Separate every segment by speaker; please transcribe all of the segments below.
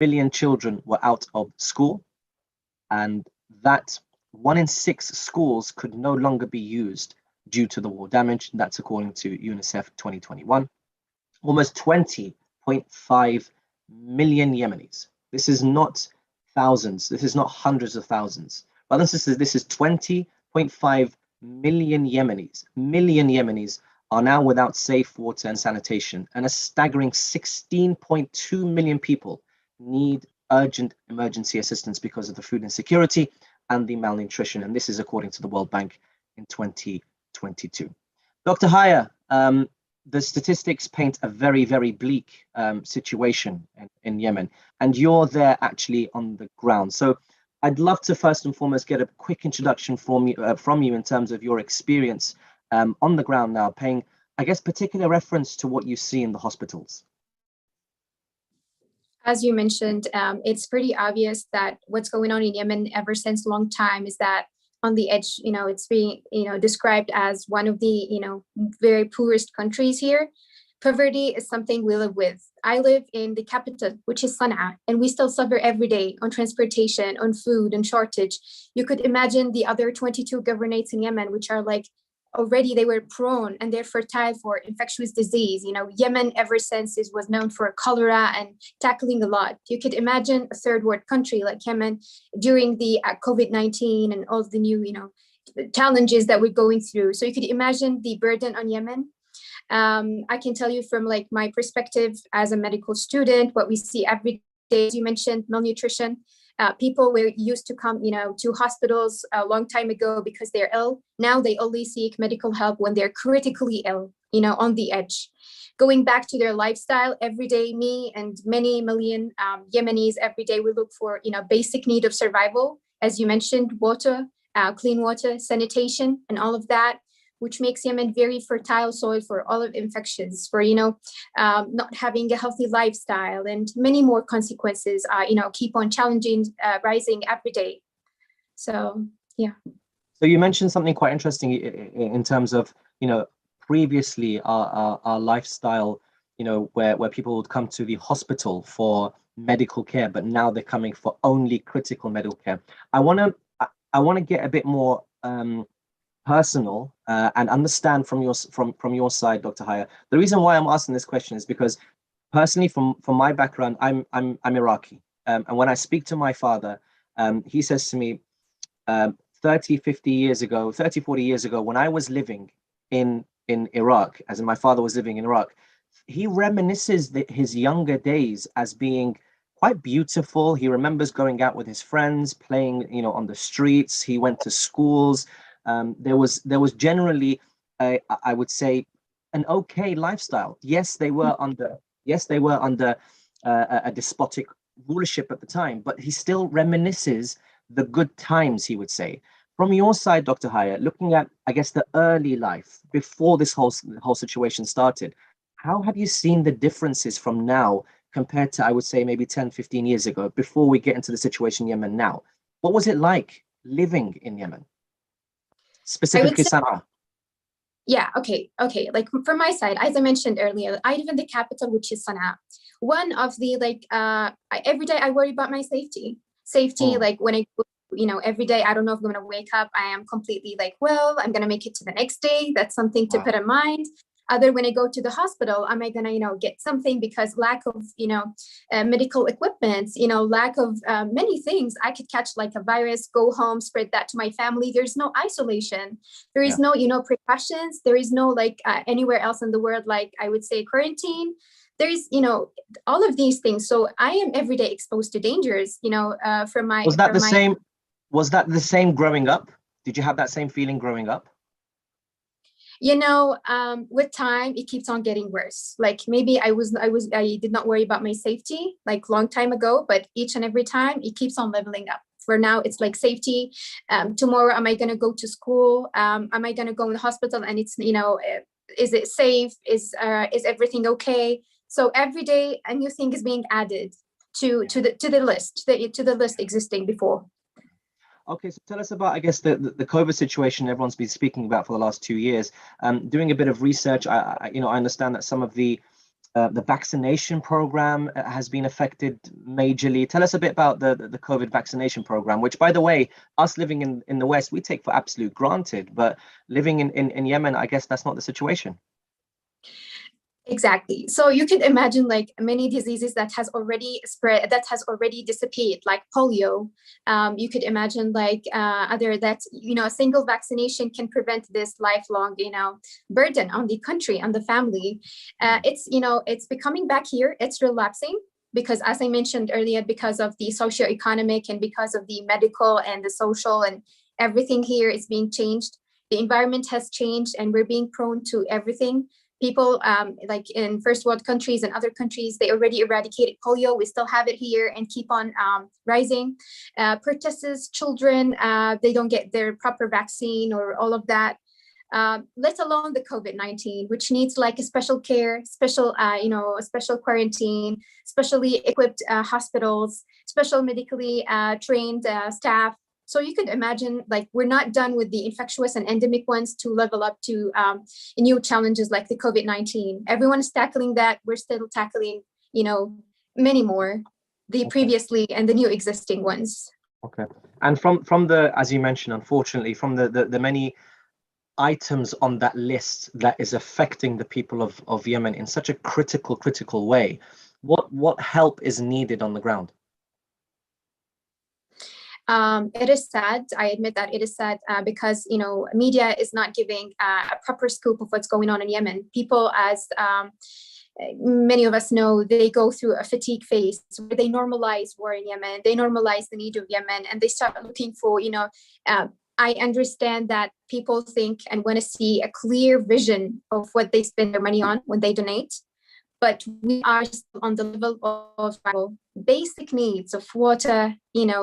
Speaker 1: million children were out of school, and that 1 in 6 schools could no longer be used due to the war damage. That's according to UNICEF 2021. Almost 20.5 million Yemenis. This is not thousands. This is not hundreds of thousands. But this is 20.5 million Yemenis. Million Yemenis are now without safe water and sanitation, and a staggering 16.2 million people need urgent emergency assistance because of the food insecurity and the malnutrition. And this is according to the World Bank in 2022. Dr. Haya, the statistics paint a very, very bleak situation in Yemen, and you're there actually on the ground. So I'd love to first and foremost get a quick introduction from you in terms of your experience on the ground now, paying, I guess, particular reference to what you see in the hospitals.
Speaker 2: As you mentioned, it's pretty obvious that what's going on in Yemen ever since a long time is that on the edge, it's being, described as one of the, very poorest countries here. Poverty is something we live with. I live in the capital, which is Sana'a, and we still suffer every day on transportation, on food and shortage. You could imagine the other 22 governorates in Yemen, which are like, already they were prone and they're fertile for infectious disease. Yemen ever since was known for cholera and tackling a lot. You could imagine a third world country like Yemen during the COVID-19 and all the new, challenges that we're going through. So you could imagine the burden on Yemen. I can tell you from like my perspective as a medical student, what we see every day, as you mentioned, malnutrition. People were used to come, to hospitals a long time ago because they're ill. Now they only seek medical help when they're critically ill, on the edge. Going back to their lifestyle, every day, me and many million Yemenis, every day we look for, basic need of survival. As you mentioned, water, clean water, sanitation, and all of that, which makes Yemen very fertile soil for all of infections, for, not having a healthy lifestyle, and many more consequences, keep on challenging, rising every day. So, yeah.
Speaker 1: So you mentioned something quite interesting in terms of, previously our lifestyle, where people would come to the hospital for medical care, but now they're coming for only critical medical care. I want to get a bit more personal and understand from your side, Dr. Haya. The reason why I'm asking this question is because personally, from my background, I'm Iraqi, and when I speak to my father, he says to me, 30, 40 years ago, when I was living in Iraq, as in my father was living in Iraq, he reminisces his younger days as being quite beautiful. He remembers going out with his friends, playing, on the streets. He went to schools. There was generally, I would say, an okay lifestyle. Yes, they were under a despotic rulership at the time, but he still reminisces the good times, he would say. From your side, Dr. Haya, looking at, I guess, the early life before this whole situation started, how have you seen the differences from now compared to, I would say, maybe 10, 15 years ago, before we get into the situation in Yemen now? What was it like living in Yemen? Specifically Sana'a.
Speaker 2: Yeah, okay. Like from my side, as I mentioned earlier, I live in the capital, which is Sana'a. One of the every day I worry about my safety. Like when I every day, I don't know if I'm going to wake up, I am completely I'm going to make it to the next day. That's something to put in mind. Other when I go to the hospital, am I gonna, get something, because lack of, medical equipment, lack of many things, I could catch like a virus, go home, spread that to my family. There's no isolation. There is no, precautions. There is no anywhere else in the world, I would say quarantine. There is, all of these things. So I am every day exposed to dangers, from my.
Speaker 1: Was that the same growing up? Did you have that same feeling growing up?
Speaker 2: With time, it keeps on getting worse. Like maybe I did not worry about my safety long time ago, but each and every time it keeps on leveling up. For now, it's like safety. Tomorrow, am I going to go to school? Am I going to go in the hospital? And it's, is it safe? Is everything okay? So every day, a new thing is being added to the list existing before.
Speaker 1: Okay, so tell us about, I guess, the COVID situation everyone's been speaking about for the last 2 years. Doing a bit of research, I understand that some of the The vaccination program has been affected majorly. Tell us a bit about the COVID vaccination program, which, by the way, us living in the West, we take for absolute granted. But living in Yemen, I guess that's not the situation.
Speaker 2: Exactly. So you could imagine like many diseases that has already spread, that has already disappeared, like polio. You could imagine like other that, a single vaccination can prevent this lifelong, burden on the country, on the family. It's becoming back here. It's relapsing because, as I mentioned earlier, because of the socioeconomic and because of the medical and the social and everything here is being changed. The environment has changed and we're being prone to everything. People like in first world countries and other countries, they already eradicated polio. We still have it here and keep on rising. Pertussis, children, they don't get their proper vaccine or all of that. Let alone the COVID-19, which needs like a special care, special, special quarantine, specially equipped hospitals, special medically trained staff. So you could imagine, like, we're not done with the infectious and endemic ones to level up to new challenges like the COVID-19. Everyone's tackling that. We're still tackling, many more, the previously and the new existing ones.
Speaker 1: Okay. And from the, as you mentioned, unfortunately, from the many items on that list that is affecting the people of Yemen in such a critical way, what help is needed on the ground?
Speaker 2: It is sad. I admit that it is sad because, media is not giving a proper scoop of what's going on in Yemen. People, as many of us know, they go through a fatigue phase where they normalize war in Yemen. They normalize the need of Yemen and they start looking for, I understand that people think and want to see a clear vision of what they spend their money on when they donate. But we are still on the level of basic needs of water,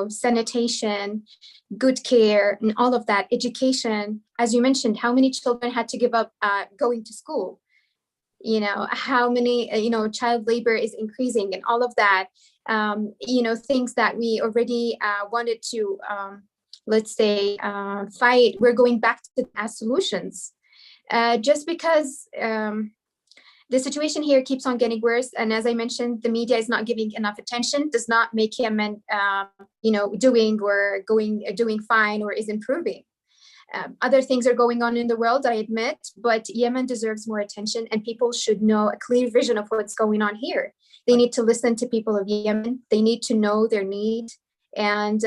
Speaker 2: sanitation, good care, and all of that. Education, as you mentioned, how many children had to give up going to school? How many, child labor is increasing and all of that. Things that we already wanted to, let's say, fight, we're going back to as solutions. Just because the situation here keeps on getting worse. And as I mentioned, the media is not giving enough attention, does not make Yemen, doing fine or is improving. Other things are going on in the world, I admit, but Yemen deserves more attention and people should know a clear vision of what's going on here. They need to listen to people of Yemen. They need to know their need. And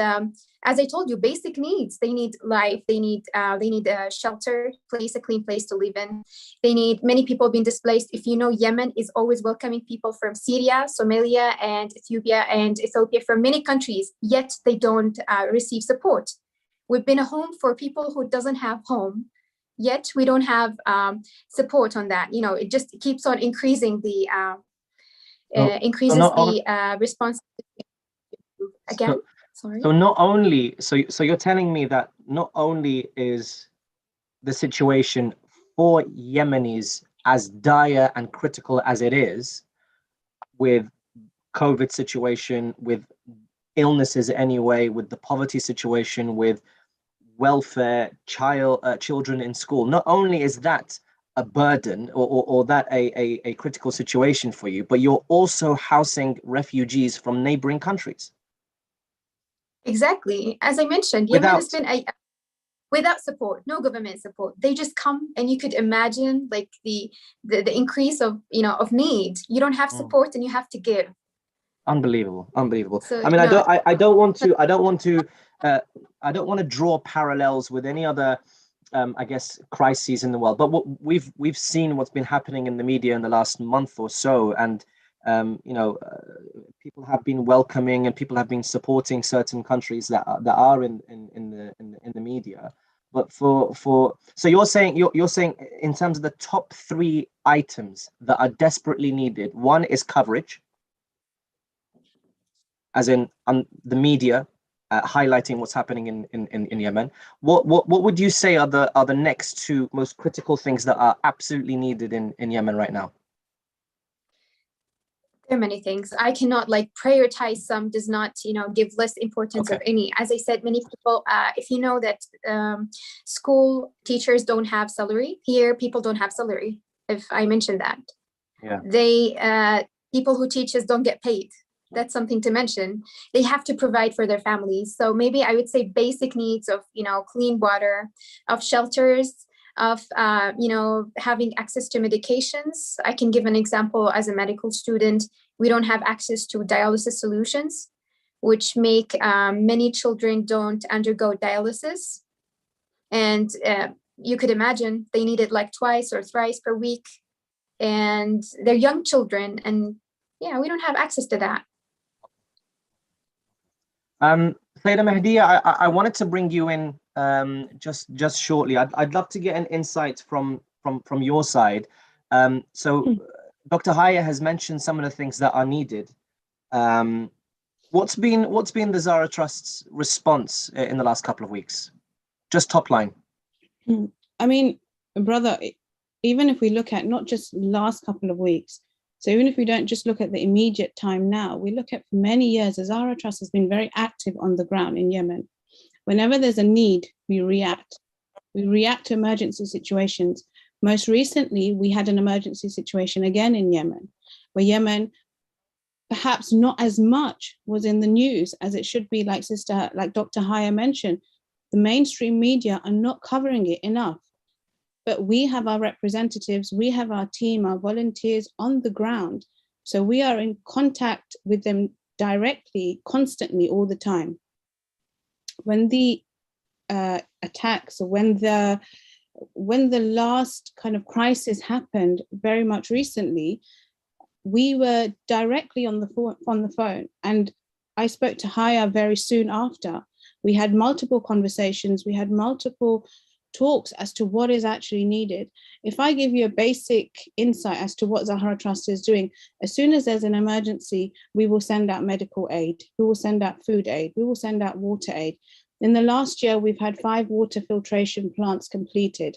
Speaker 2: as I told you, basic needs. They need life. They need a shelter, a clean place to live in. They need, many people being displaced. If you know, Yemen is always welcoming people from Syria, Somalia, and Ethiopia from many countries, yet they don't receive support. We've been a home for people who doesn't have home, yet we don't have support on that. It just keeps on increasing the responsibility. Again. Sorry.
Speaker 1: So not only, so you're telling me that not only is the situation for Yemenis as dire and critical as it is, with COVID situation, with illnesses anyway, with the poverty situation, with welfare, children in school, not only is that a burden or that a critical situation for you, but you're also housing refugees from neighboring countries.
Speaker 2: Exactly. As I mentioned, Yemen has been without support, no government support. They just come, and you could imagine like the increase of of need. You don't have support, and you have to give.
Speaker 1: Unbelievable.
Speaker 2: So,
Speaker 1: I mean, I don't want to draw parallels with any other I guess crises in the world, but what we've seen what's been happening in the media in the last month or so, and people have been welcoming and people have been supporting certain countries that are in the media. But so you're saying in terms of the top 3 items that are desperately needed, one is coverage, as in the media highlighting what's happening in Yemen. What would you say are the next 2 most critical things that are absolutely needed in Yemen right now?
Speaker 2: There are many things. I cannot prioritize some, does not, give less importance of any. As I said, many people, if you know that school teachers don't have salary, here people don't have salary, if I mentioned that.
Speaker 1: Yeah.
Speaker 2: They people who teach us don't get paid. That's something to mention. They have to provide for their families. So maybe I would say basic needs of, clean water, of shelters, of, having access to medications. I can give an example. As a medical student, we don't have access to dialysis solutions, which make many children don't undergo dialysis. And you could imagine they need it like twice or thrice per week. And they're young children. And yeah, we don't have access to that.
Speaker 1: Sayyidah Mahdiya, I wanted to bring you in just shortly. I'd love to get an insight from your side. So Dr. Haya has mentioned some of the things that are needed. What's been the Zahra Trust's response in the last couple of weeks? Just top line.
Speaker 3: I mean, brother, even if we look at not just last couple of weeks, so even if we don't just look at the immediate time now, we look at for many years, the Zahra Trust has been very active on the ground in Yemen. Whenever there's a need, we react. We react to emergency situations. Most recently, we had an emergency situation again in Yemen, where Yemen, perhaps not as much was in the news as it should be, like Dr. Haya mentioned. The mainstream media are not covering it enough. But we have our representatives, we have our team, our volunteers on the ground. So we are in contact with them directly, constantly, all the time. When the attacks, or when the last kind of crisis happened very much recently, we were directly on the phone. And I spoke to Haya very soon after. We had multiple conversations, we had multiple talks as to what is actually needed. If I give you a basic insight as to what Zahra Trust is doing, as soon as there's an emergency, we will send out medical aid, we will send out food aid, we will send out water aid. In the last year, we've had 5 water filtration plants completed.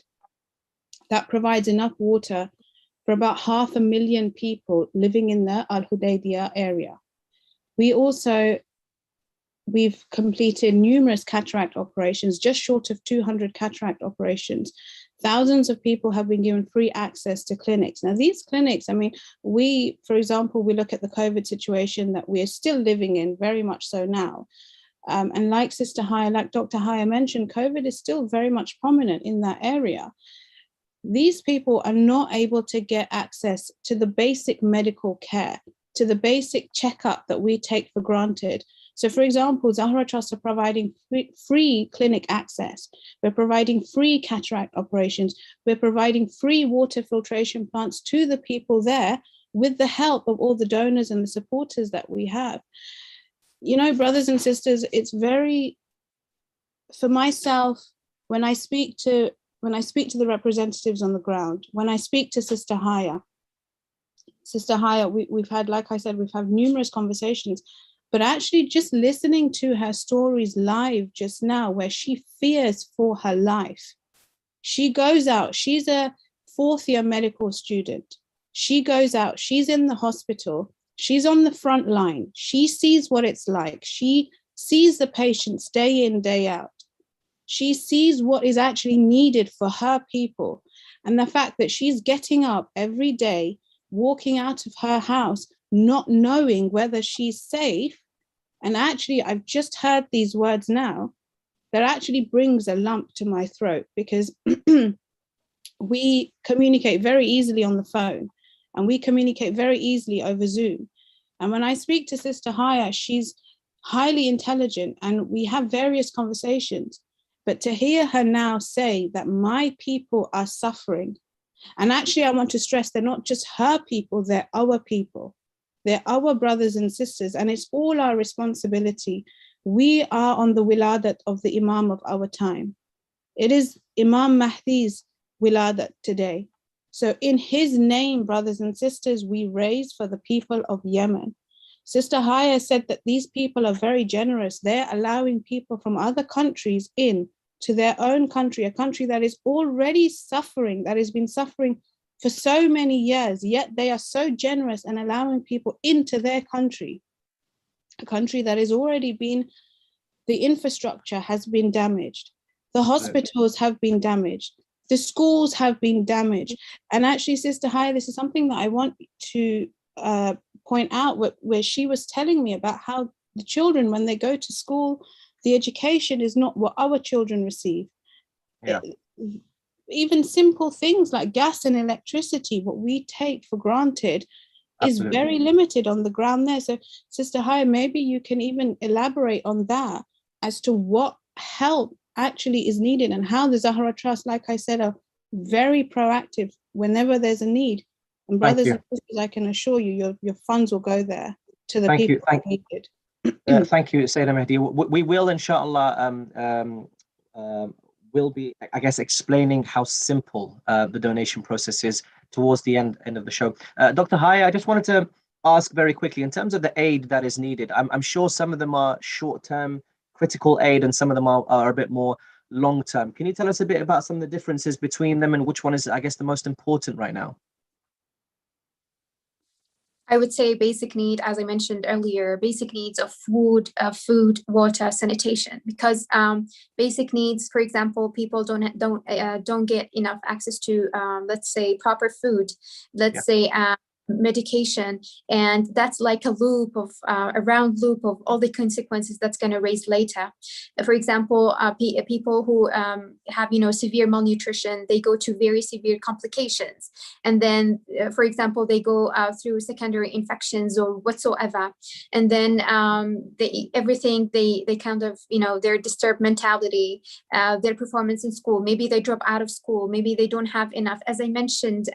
Speaker 3: That provides enough water for about 500,000 people living in the Al-Hudaybiyah area. We've completed numerous cataract operations, just short of 200 cataract operations. Thousands of people have been given free access to clinics. Now, these clinics, I mean, for example, we look at the COVID situation that we are still living in, very much so now. And like Sister Haya, like Dr. Haya mentioned, COVID is still very much prominent in that area. These people are not able to get access to the basic medical care, to the basic checkup that we take for granted. So, for example, Zahra Trust are providing free clinic access. We're providing free cataract operations. We're providing free water filtration plants to the people there with the help of all the donors and the supporters that we have. You know, brothers and sisters, it's very, for myself, when I speak to the representatives on the ground, when I speak to Sister Haya, we've had, like I said, we've had numerous conversations. But actually just listening to her stories live just now, where she fears for her life. She goes out, she's a 4th-year medical student. She goes out, she's in the hospital, she's on the front line. She sees what it's like. She sees the patients day in, day out. She sees what is actually needed for her people. And the fact that she's getting up every day, walking out of her house, not knowing whether she's safe. And actually, I've just heard these words now that actually brings a lump to my throat, because we communicate very easily on the phone and we communicate very easily over Zoom. And when I speak to Sister Haya, she's highly intelligent and we have various conversations. But to hear her now say that my people are suffering, and actually I want to stress they're not just her people, they're our people. They're our brothers and sisters, and it's all our responsibility. We are on the wiladat of the Imam of our time. It is Imam Mahdi's wiladat today. So in his name, brothers and sisters, we raise for the people of Yemen. Sister Haya said that these people are very generous. They're allowing people from other countries in to their own country, a country that is already suffering, that has been suffering for so many years, yet they are so generous and allowing people into their country, a country that has already been, the infrastructure has been damaged, the hospitals have been damaged, The schools have been damaged. And actually, Sister Haya, this is something that I want to point out, where she was telling me about how the children, when they go to school, the education is not what our children receive.
Speaker 1: Yeah.
Speaker 3: Even simple things like gas and electricity, what we take for granted,
Speaker 1: Absolutely.
Speaker 3: is very limited on the ground there. So, Sister Haya, maybe you can even elaborate on that as to what help actually is needed, and how the Zahra Trust, like I said, are very proactive whenever there's a need. And brothers and sisters, I can assure you, your funds will go there to the people who need it.
Speaker 1: Thank you, Sayyidah Mehdi. We will, inshallah, will be, I guess, explaining how simple the donation process is towards the end of the show. Dr. Haya, I just wanted to ask very quickly, in terms of the aid that is needed, I'm sure some of them are short-term critical aid and some of them are a bit more long-term. Can you tell us a bit about some of the differences between them and which one is, I guess, the most important right now?
Speaker 2: I would say basic need, as I mentioned earlier, basic needs of food, water, sanitation. Because basic needs, for example, people don't get enough access to, let's say, proper food. Let's say medication, and that's like a loop of a round loop of all the consequences that's going to raise later. For example, people who have severe malnutrition, they go to very severe complications, and then for example they go through secondary infections or whatsoever, and then they kind of their disturbed mentality, their performance in school, maybe they drop out of school, maybe they don't have enough. As I mentioned,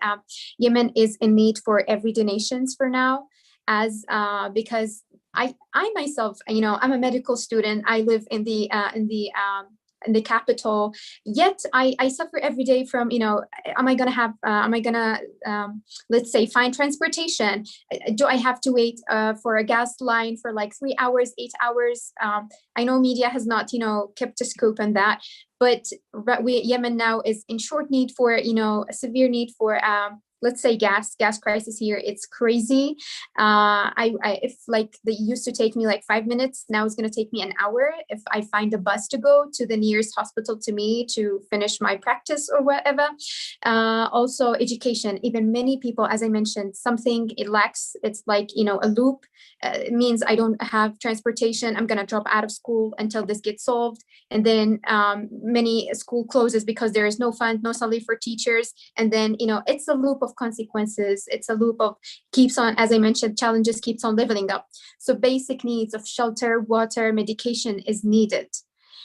Speaker 2: Yemen is in need for every donations for now, as because I myself, I'm a medical student. I live in the capital, yet I suffer every day from, am I gonna let's say find transportation? Do I have to wait for a gas line for like 3 hours, 8 hours? I know media has not, kept a scoop on that, but Yemen now is in short need for, a severe need for let's say gas crisis here. It's crazy. If like they used to take me like 5 minutes, now it's going to take me an hour if I find a bus to go to the nearest hospital to me to finish my practice or whatever. Also education, even many people, as I mentioned, something it lacks. It's like, a loop. It means I don't have transportation. I'm going to drop out of school until this gets solved. And then many school closes because there is no fund, no salary for teachers. And then, it's a loop of consequences. It's a loop of keeps on, as I mentioned, challenges keeps on leveling up. So basic needs of shelter, water, medication is needed.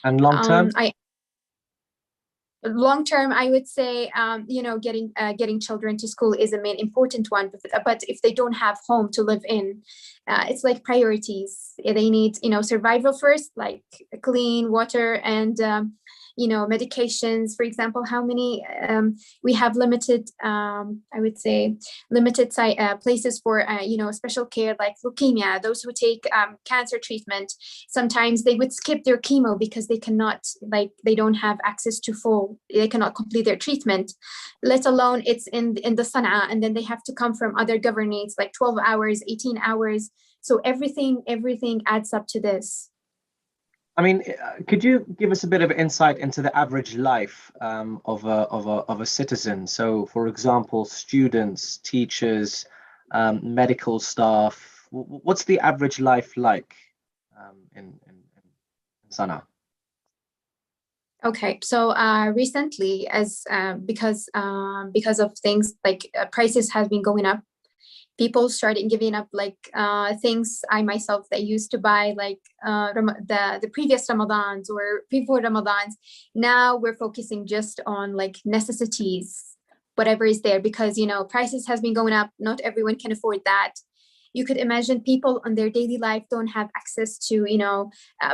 Speaker 1: And long term?
Speaker 2: Long term, I would say, getting children to school is a main important one. But if they don't have home to live in, it's like priorities. They need, survival first, like clean water and medications. For example, how many we have limited, I would say, limited places for special care, like leukemia. Those who take cancer treatment, sometimes they would skip their chemo because they cannot, they don't have access to they cannot complete their treatment, let alone it's in the Sana'a, and then they have to come from other governorates like 12 hours, 18 hours. So everything adds up to this.
Speaker 1: I mean, could you give us a bit of insight into the average life of a citizen? So, for example, students, teachers, medical staff. What's the average life like in Sana'a?
Speaker 2: Okay, so recently, as because of things like prices has been going up, people started giving up things I myself that used to buy like the previous Ramadans or before Ramadans. Now we're focusing just on like necessities, whatever is there, because prices has been going up. Not everyone can afford that. You could imagine people on their daily life don't have access to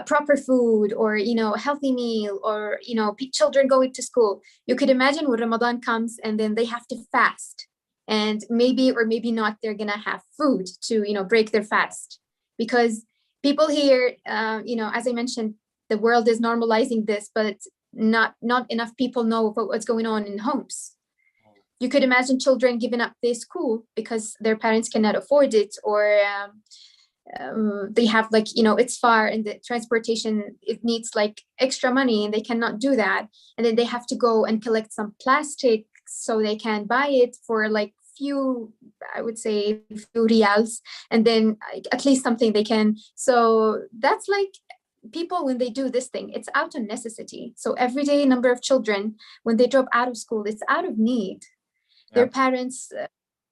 Speaker 2: proper food or a healthy meal, or children going to school. You could imagine when Ramadan comes and then they have to fast, and maybe or maybe not they're gonna have food to break their fast, because people here, as I mentioned, the world is normalizing this, but not enough people know about what's going on in homes. You could imagine children giving up their school because their parents cannot afford it, or they have like, it's far, and the transportation, it needs like extra money, and they cannot do that. And then they have to go and collect some plastic so they can buy it for like few, I would say few reals, and then at least something they can. So that's like, people, when they do this thing, it's out of necessity. So everyday number of children, when they drop out of school, it's out of need. Their parents,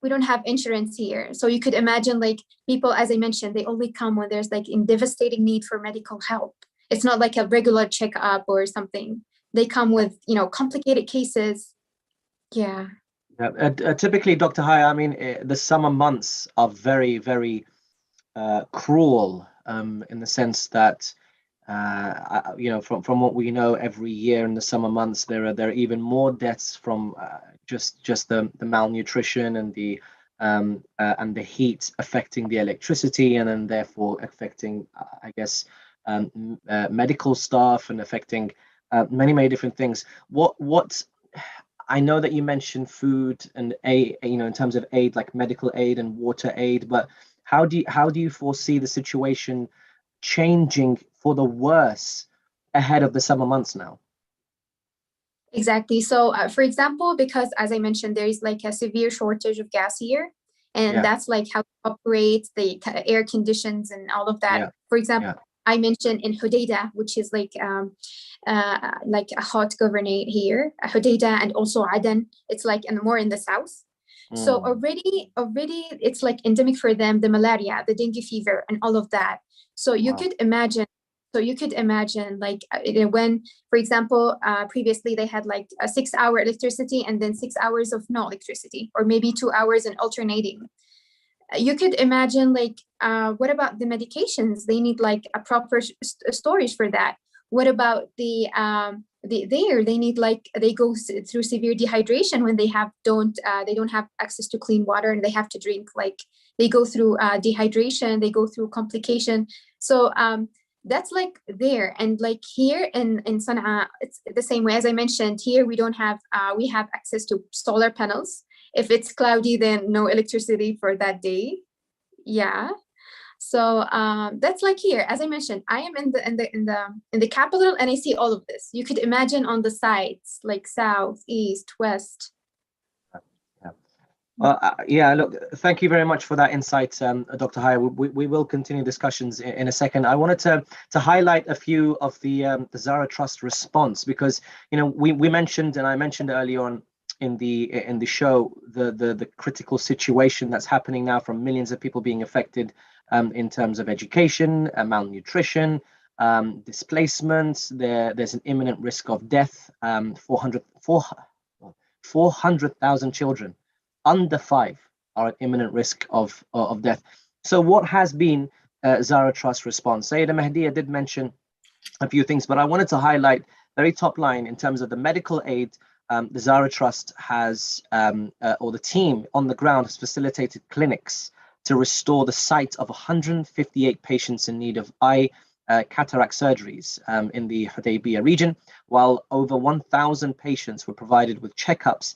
Speaker 2: we don't have insurance here. So you could imagine, like, people, as I mentioned, they only come when there's like in devastating need for medical help. It's not like a regular checkup or something. They come with, complicated cases. Yeah.
Speaker 1: Typically, Dr. Haya, I mean, the summer months are very, very cruel in the sense that, from what we know, every year in the summer months, there are even more deaths from just the malnutrition and the heat affecting the electricity, and then therefore affecting, I guess, medical staff, and affecting many different things. What I know that you mentioned food and aid, in terms of aid, like medical aid and water aid, but how do you foresee the situation changing for the worse ahead of the summer months now?
Speaker 2: Exactly. So, for example, because as I mentioned, there is like a severe shortage of gas here, and that's like how it operates, the air conditions and all of that. For example, I mentioned in Hodeidah, which is like a hot governorate here, Hodeidah, and also Aden. It's like more in the south. So already it's like endemic for them, the malaria, the dengue fever, and all of that. So you could imagine. So you could imagine, like, when, for example, previously they had like a 6-hour electricity and then 6 hours of no electricity, or maybe 2 hours and alternating. You could imagine, like, what about the medications? They need like a proper storage for that. What about they need, like, they go through severe dehydration when they don't have access to clean water, and they have to drink, like, they go through dehydration, they go through complication. So that's like there. And like here in Sana'a, it's the same way. As I mentioned, here we don't have, we have access to solar panels. If it's cloudy, then no electricity for that day. Yeah. So that's like here. As I mentioned, I am in the capital, and I see all of this. You could imagine on the sides, like south, east, west.
Speaker 1: Look, thank you very much for that insight, Dr. Haya. We will continue discussions in a second. I wanted to highlight a few of the Zahra Trust response, because we mentioned, and I mentioned earlier on in the show, the critical situation that's happening now from millions of people being affected in terms of education, malnutrition, displacement. There's an imminent risk of death. 400,000 children under 5 are at imminent risk of death. So what has been Zahra Trust response? Sayyidah Mahdiya did mention a few things, but I wanted to highlight very top line in terms of the medical aid. The Zahra Trust has, or the team on the ground has facilitated clinics to restore the sight of 158 patients in need of eye cataract surgeries in the Hudaybiyah region, while over 1,000 patients were provided with checkups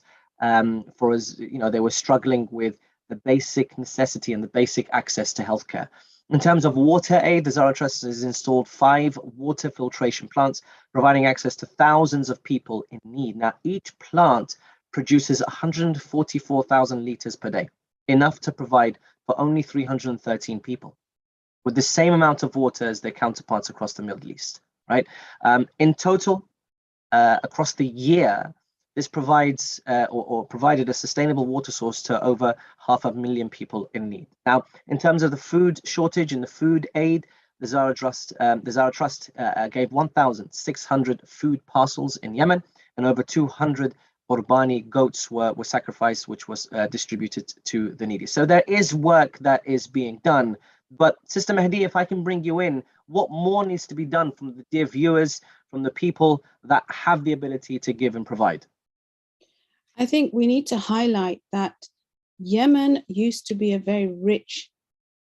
Speaker 1: for, as they were struggling with the basic necessity and the basic access to healthcare. In terms of water aid, the Zahra Trust has installed 5 water filtration plants, providing access to thousands of people in need. Now, each plant produces 144,000 liters per day, enough to provide for only 313 people, with the same amount of water as their counterparts across the Middle East, right? In total, across the year, this provides or provided a sustainable water source to over 500,000 people in need. Now, in terms of the food shortage and the food aid, the Zahra Trust gave 1,600 food parcels in Yemen, and over 200 Qurbani goats were sacrificed, which was distributed to the needy. So there is work that is being done. But Sister Mahdi, if I can bring you in, what more needs to be done from the dear viewers, from the people that have the ability to give and provide?
Speaker 3: I think we need to highlight that Yemen used to be a very rich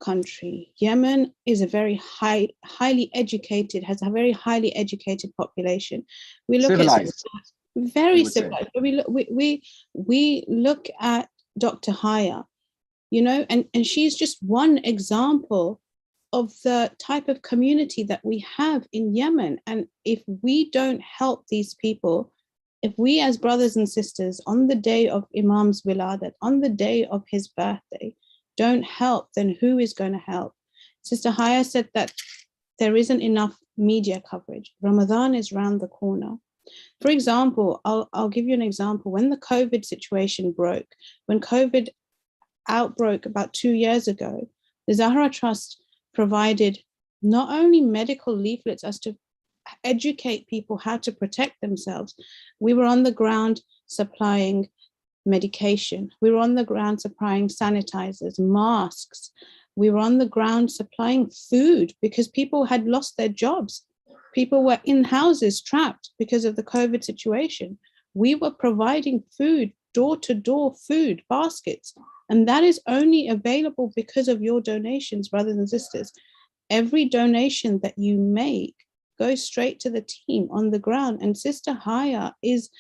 Speaker 3: country. Yemen is a very highly educated, has a very highly educated population. We look
Speaker 1: civilized.
Speaker 3: At very civilized. We look at Dr. Haya, and she's just one example of the type of community that we have in Yemen. And if we don't help these people, if we as brothers and sisters on the day of Imam's wiladat, on the day of his birthday, don't help, then who is going to help? Sister Haya said that there isn't enough media coverage. Ramadan is round the corner. For example, I'll give you an example. When the COVID situation broke, when COVID outbroke about 2 years ago, the Zahra Trust provided not only medical leaflets as to educate people how to protect themselves. We were on the ground supplying medication. We were on the ground supplying sanitizers, masks. We were on the ground supplying food because people had lost their jobs. People were in houses trapped because of the COVID situation. We were providing food, door-to-door food, baskets, and that is only available because of your donations, brothers and sisters. Every donation that you make goes straight to the team on the ground. And Sister Haya is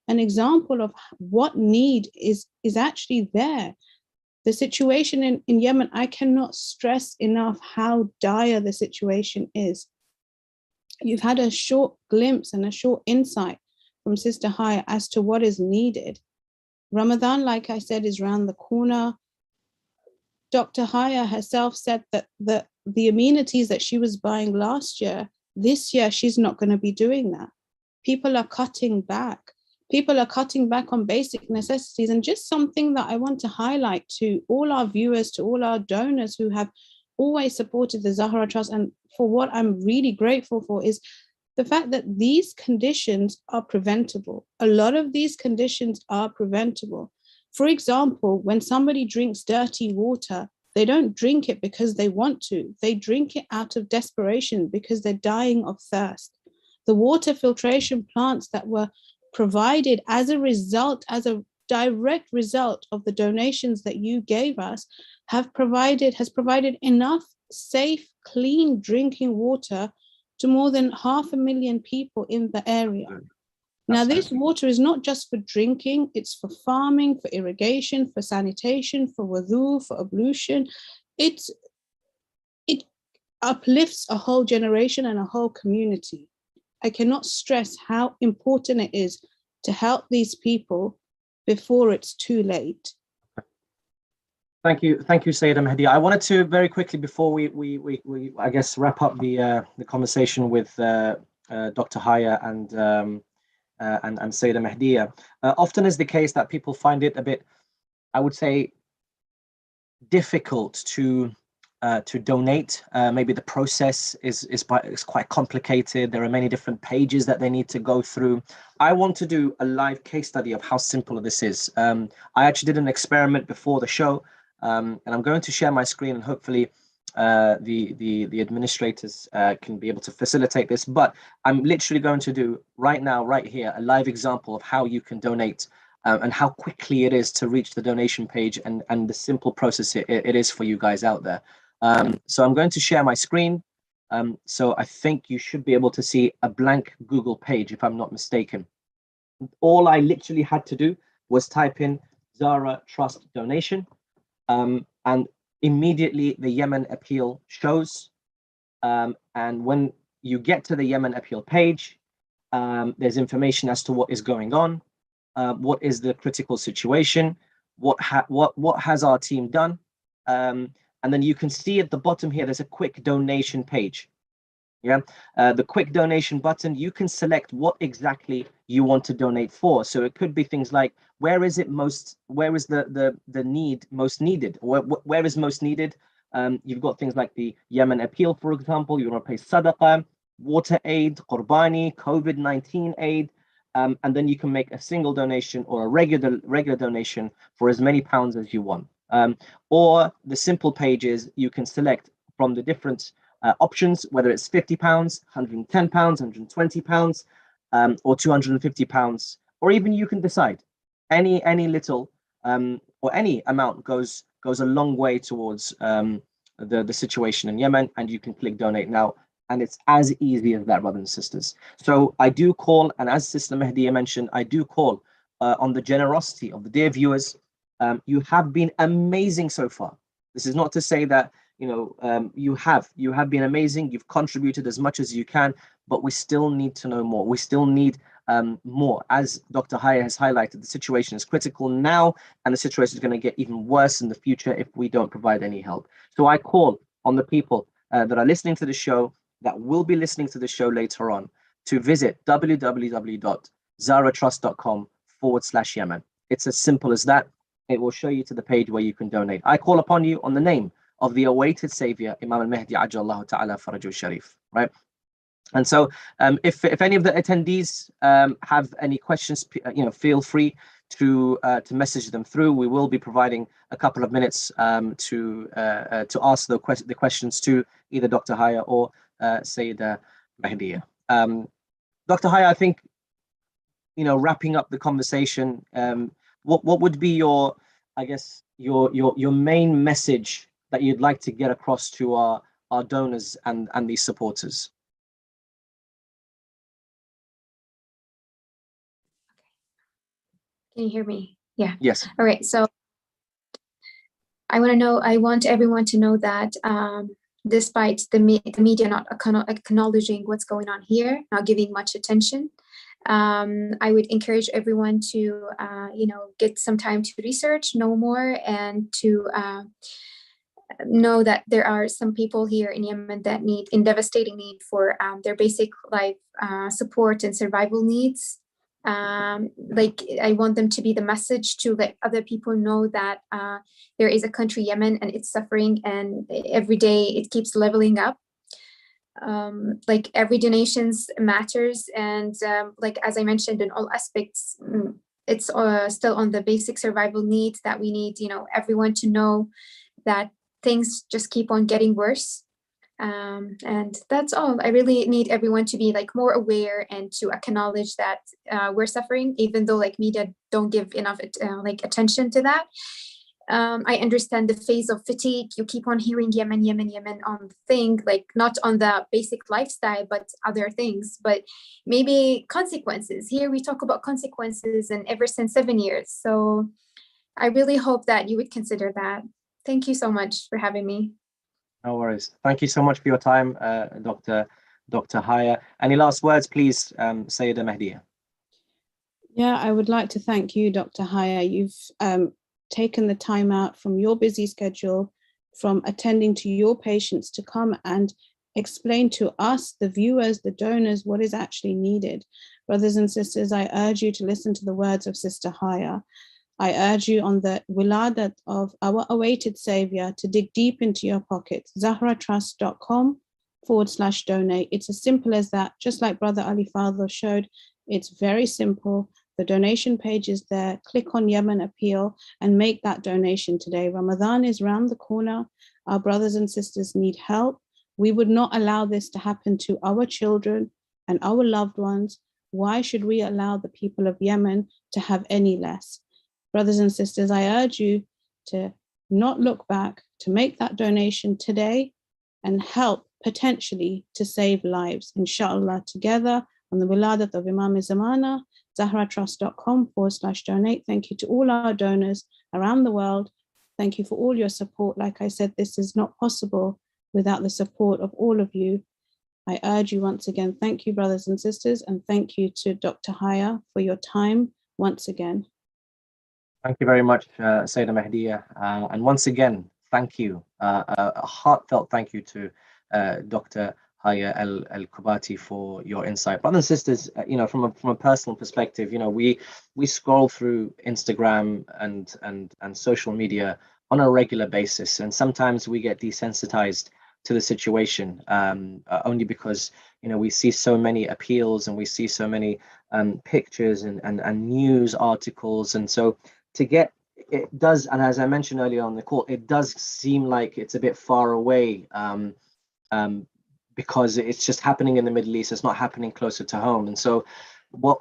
Speaker 3: an example of what need is actually there. The situation in Yemen, I cannot stress enough how dire the situation is. You've had a short glimpse and a short insight from Sister Haya as to what is needed. Ramadan, like I said, is round the corner. Dr. Haya herself said that the amenities that she was buying last year, this year, she's not going to be doing that. People are cutting back. People are cutting back on basic necessities. And just something that I want to highlight to all our viewers, to all our donors who have always supported the Zahra Trust, and for what I'm really grateful for is the fact that these conditions are preventable. A lot of these conditions are preventable. For example, when somebody drinks dirty water, they don't drink it because they want to. They drink it out of desperation because they're dying of thirst. The water filtration plants that were provided as a result, as a direct result of the donations that you gave us, has provided enough safe, clean drinking water to more than 500,000 people in the area. Now, this water is not just for drinking, it's for farming, for irrigation, for sanitation, for wudu, for ablution. It uplifts a whole generation and a whole community. I cannot stress how important it is to help these people before it's too late.
Speaker 1: Thank you, Sayyida Mahdi. I wanted to very quickly, before we I guess wrap up the conversation with Dr. Haya and Sayyida Mahdi. Often is the case that people find it a bit, I would say, difficult to donate. Maybe the process is quite complicated. There are many different pages that they need to go through. I want to do a live case study of how simple this is. I actually did an experiment before the show, and I'm going to share my screen, and hopefully the administrators can be able to facilitate this. But I'm literally going to do right now, right here, a live example of how you can donate and how quickly it is to reach the donation page, and the simple process it is for you guys out there. So I'm going to share my screen. So I think you should be able to see a blank Google page, if I'm not mistaken. All I literally had to do was type in Zahra Trust donation, and immediately the Yemen appeal shows. And when you get to the Yemen appeal page, there's information as to what is going on, what is the critical situation, what has our team done. And then you can see at the bottom here, there's a quick donation page. Yeah, the quick donation button, you can select what exactly you want to donate for. So it could be things like, where is the need most needed? Where is most needed? You've got things like the Yemen appeal, for example. You want to pay sadaqah, water aid, qurbani, COVID-19 aid. And then you can make a single donation or a regular donation for as many pounds as you want. Or the simple pages, you can select from the different options, whether it's £50, £110, £120, or £250, or even you can decide any little or any amount goes a long way towards the situation in Yemen, and you can click donate now, and it's as easy as that, brothers and sisters. So I do call, and as Sister Mahdiya mentioned, I do call on the generosity of the dear viewers. You have been amazing so far. This is not to say that you have been amazing. You've contributed as much as you can, but we still need to know more. We still need more. As Dr. Haya has highlighted, the situation is critical now, and the situation is going to get even worse in the future if we don't provide any help. So I call on the people that are listening to the show, that will be listening to the show later on, to visit www.zahratrust.com/Yemen. It's as simple as that. It will show you to the page where you can donate. I call upon you on the name of the awaited savior, Imam al-Mahdi Ajallahu Ta'ala Farajul Sharif, right? And so if any of the attendees have any questions, feel free to message them through. We will be providing a couple of minutes to ask the questions to either Dr. Haya or Sayyida Mahdiya. Dr. Haya, I think, wrapping up the conversation, what would be your main message that you'd like to get across to our donors and these supporters?
Speaker 2: Can you hear me? Yeah.
Speaker 1: Yes.
Speaker 2: All right. So I want everyone to know that despite the media not acknowledging what's going on here, not giving much attention, I would encourage everyone to, get some time to research, know more, and to know that there are some people here in Yemen that in devastating need for their basic life support and survival needs. I want them to be the message to let other people know that there is a country, Yemen, and it's suffering, and every day it keeps leveling up. Every donations matters, and as I mentioned, in all aspects, it's still on the basic survival needs that we need, everyone to know that things just keep on getting worse. And that's all. I really need everyone to be more aware and to acknowledge that we're suffering, even though media don't give enough attention to that. I understand the phase of fatigue. You keep on hearing Yemen, Yemen, Yemen on the thing, not on the basic lifestyle, but other things, but maybe consequences. Here we talk about consequences, and ever since 7 years. So I really hope that you would consider that. Thank you so much for having me.
Speaker 1: No worries. Thank you so much for your time, Dr. Haya. Any last words, please, Sayyida Mahdiya?
Speaker 3: Yeah, I would like to thank you, Dr. Haya. You've taken the time out from your busy schedule, from attending to your patients, to come and explain to us, the viewers, the donors, what is actually needed. Brothers and sisters, I urge you to listen to the words of Sister Haya. I urge you on the wiladat of our awaited savior to dig deep into your pockets. zahratrust.com/donate. It's as simple as that. Just like Brother Ali Fadhil showed, it's very simple. The donation page is there. Click on Yemen Appeal and make that donation today. Ramadan is round the corner. Our brothers and sisters need help. We would not allow this to happen to our children and our loved ones. Why should we allow the people of Yemen to have any less? Brothers and sisters, I urge you to not look back, to make that donation today and help potentially to save lives, inshallah, together on the wiladat of Imam Zamana. zahratrust.com/donate. Thank you to all our donors around the world. Thank you for all your support. Like I said, this is not possible without the support of all of you. I urge you once again, thank you, brothers and sisters, and thank you to Dr. Haya for your time once again.
Speaker 1: Thank you very much, Sayyida Mahdiya. And once again, thank you, a heartfelt thank you to Dr. Haya Al-Kubati for your insight. Brothers and sisters, from a personal perspective, we scroll through Instagram and social media on a regular basis, and sometimes we get desensitized to the situation, only because we see so many appeals and we see so many pictures and news articles, and so it does, and as I mentioned earlier on the call, it does seem like it's a bit far away, because it's just happening in the Middle East. It's not happening closer to home. And so what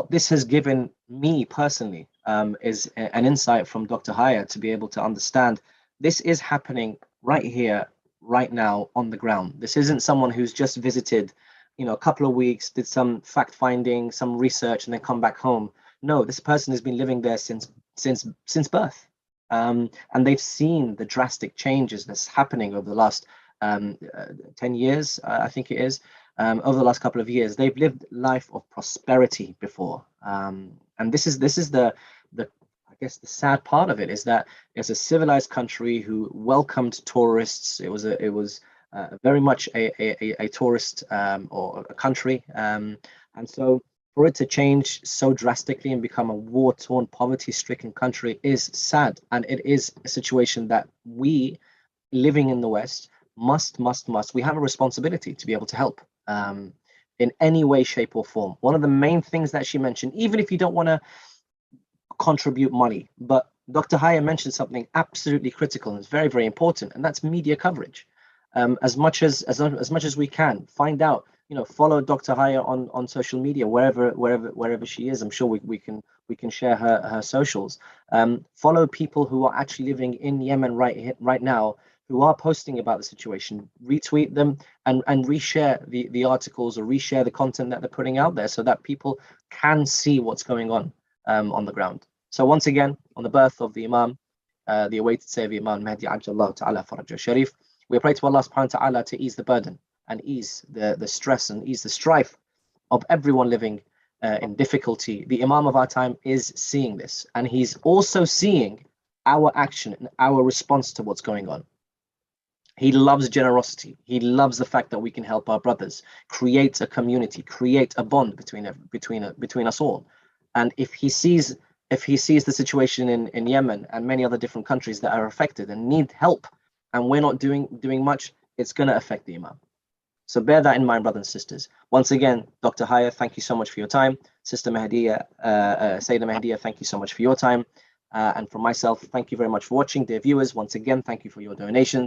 Speaker 1: this has given me personally is an insight from Dr. Haya to be able to understand this is happening right here, right now on the ground. This isn't someone who's just visited, a couple of weeks, did some fact finding, some research, and then come back home. No, this person has been living there since birth. And they've seen the drastic changes that's happening over the last 10 years, I think it is. Over the last couple of years, they've lived life of prosperity before, and this is the I guess the sad part of it is that it's a civilized country who welcomed tourists. It was very much a tourist or a country, and so for it to change so drastically and become a war-torn, poverty-stricken country is sad, and it is a situation that we living in the West must we have a responsibility to be able to help in any way, shape, or form. One of the main things that she mentioned, even if you don't want to contribute money, but Dr. Haya mentioned something absolutely critical and it's very, very important, and that's media coverage. As much as we can, find out, follow Dr. Haya on social media wherever she is. I'm sure we can share her socials. Follow people who are actually living in Yemen right now, who are posting about the situation. Retweet them and reshare the articles or reshare the content that they're putting out there so that people can see what's going on the ground. So once again, on the birth of the Imam, the awaited Savior Imam Mahdi Ajjallahu Ta'ala Faraj Sharif, we pray to Allah subhanahu wa ta'ala to ease the burden and ease the stress and ease the strife of everyone living in difficulty. The Imam of our time is seeing this, and he's also seeing our action and our response to what's going on. He loves generosity. He loves the fact that we can help our brothers, create a community, create a bond between us all. And if he sees the situation in Yemen and many other different countries that are affected and need help, and we're not doing much, it's going to affect the Imam. So bear that in mind, brothers and sisters. Once again, Dr. Haya, thank you so much for your time. Sister Mahdiya, Sayyidah Mahdiya, thank you so much for your time. And from myself, thank you very much for watching. Dear viewers, once again, thank you for your donations.